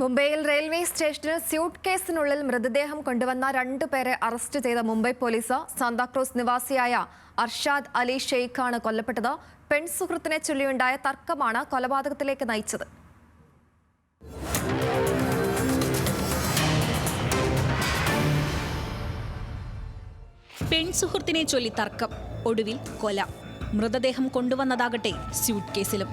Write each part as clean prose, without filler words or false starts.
മുംബൈയിൽ റെയിൽവേ സ്റ്റേഷനിൽ സ്യൂട്ട് കേസിനുള്ളിൽ മൃതദേഹം കൊണ്ടുവന്ന 2 പേരെ അറസ്റ്റ് ചെയ്ത മുംബൈ പോലീസ് സാന്താക്രൂസ് നിവാസിയായ അർഷാദ് അലി ഷെയ്ഖാണ് കൊല്ലപ്പെട്ടത്. പെൺസുഹൃത്തിനെ ചൊല്ലിയുണ്ടായ തർക്കമാണ് കൊലപാതകത്തിലേക്ക് നയിച്ചത്. പെൺസുഹൃത്തിനെ ചൊല്ലി തർക്കം, ഒടുവിൽ കൊല. മൃതദേഹം കൊണ്ടുവന്നതാകട്ടെ സ്യൂട്ട് കേസിലും.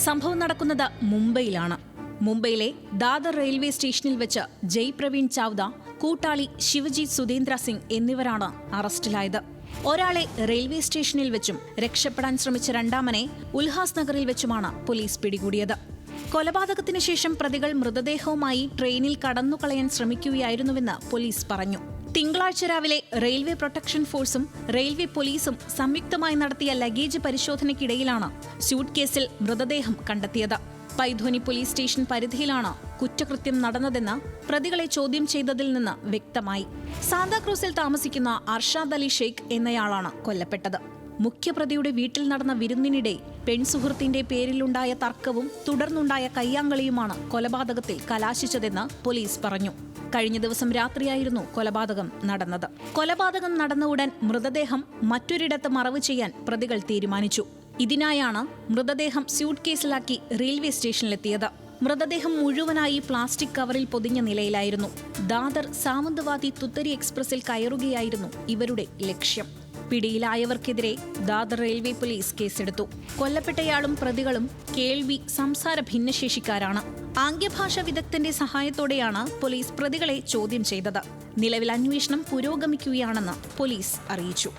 സംഭവം നടക്കുന്നത് മുംബൈയിലാണ്. മുംബൈയിലെ ദാദർ റെയിൽവേ സ്റ്റേഷനിൽ വെച്ച് ജയ് പ്രവീൺ ചാവ്ദ, കൂട്ടാളി ശിവജീത് സുധേന്ദ്ര സിംഗ് എന്നിവരാണ് അറസ്റ്റിലായത്. ഒരാളെ റെയിൽവേ സ്റ്റേഷനിൽ വെച്ചും രക്ഷപ്പെടാൻ ശ്രമിച്ച രണ്ടാമനെ ഉൽഹാസ് നഗറിൽ വെച്ചുമാണ് പോലീസ് പിടികൂടിയത്. കൊലപാതകത്തിന് ശേഷം പ്രതികൾ മൃതദേഹവുമായി ട്രെയിനിൽ കടന്നുകളയാൻ ശ്രമിക്കുകയായിരുന്നുവെന്ന് പോലീസ് പറഞ്ഞു. തിങ്കളാഴ്ച രാവിലെ റെയിൽവേ പ്രൊട്ടക്ഷൻ ഫോഴ്സും റെയിൽവേ പോലീസും സംയുക്തമായി നടത്തിയ ലഗേജ് പരിശോധനയ്ക്കിടയിലാണ് സ്യൂട്ട് കേസിൽ മൃതദേഹം കണ്ടെത്തിയത്. പൈധോനി പോലീസ് സ്റ്റേഷൻ പരിധിയിലാണ് കുറ്റകൃത്യം നടന്നതെന്ന് പ്രതികളെ ചോദ്യം ചെയ്തതിൽ നിന്ന് വ്യക്തമായി. സാന്താക്രൂസിൽ താമസിക്കുന്ന അർഷാദ് അലി ഷെയ്ഖ് എന്നയാളാണ് കൊല്ലപ്പെട്ടത്. മുഖ്യപ്രതിയുടെ വീട്ടിൽ നടന്ന വിരുന്നിനിടെ പെൺസുഹൃത്തിന്റെ പേരിലുണ്ടായ തർക്കവും തുടർന്നുണ്ടായ കയ്യാങ്കളിയുമാണ് കൊലപാതകത്തിൽ കലാശിച്ചതെന്ന് പോലീസ് പറഞ്ഞു. കഴിഞ്ഞ ദിവസം രാത്രിയായിരുന്നു കൊലപാതകം നടന്നത്. കൊലപാതകം നടന്ന ഉടൻ മൃതദേഹം മറ്റൊരിടത്ത് മറവ് ചെയ്യാൻ പ്രതികൾ തീരുമാനിച്ചു. ഇതിനായാണ് മൃതദേഹം സ്യൂട്ട് കേസിലാക്കി റെയിൽവേ സ്റ്റേഷനിലെത്തിയത്. മൃതദേഹം മുഴുവനായി പ്ലാസ്റ്റിക് കവറിൽ പൊതിഞ്ഞ നിലയിലായിരുന്നു. ദാദർ സാമന്തവാദി തുത്തരി എക്സ്പ്രസിൽ കയറുകയായിരുന്നു ഇവരുടെ ലക്ഷ്യം. പിടിയിലായവർക്കെതിരെ ദാദർ റെയിൽവേ പോലീസ് കേസെടുത്തു. കൊല്ലപ്പെട്ടയാളും പ്രതികളും കേൾവി, സംസാര ഭിന്നശേഷിക്കാരാണ്. ആംഗ്യഭാഷാ വിദഗ്ധന്റെ സഹായത്തോടെയാണ് പോലീസ് പ്രതികളെ ചോദ്യം ചെയ്തത്. നിലവിൽ അന്വേഷണം പുരോഗമിക്കുകയാണെന്ന് പോലീസ് അറിയിച്ചു.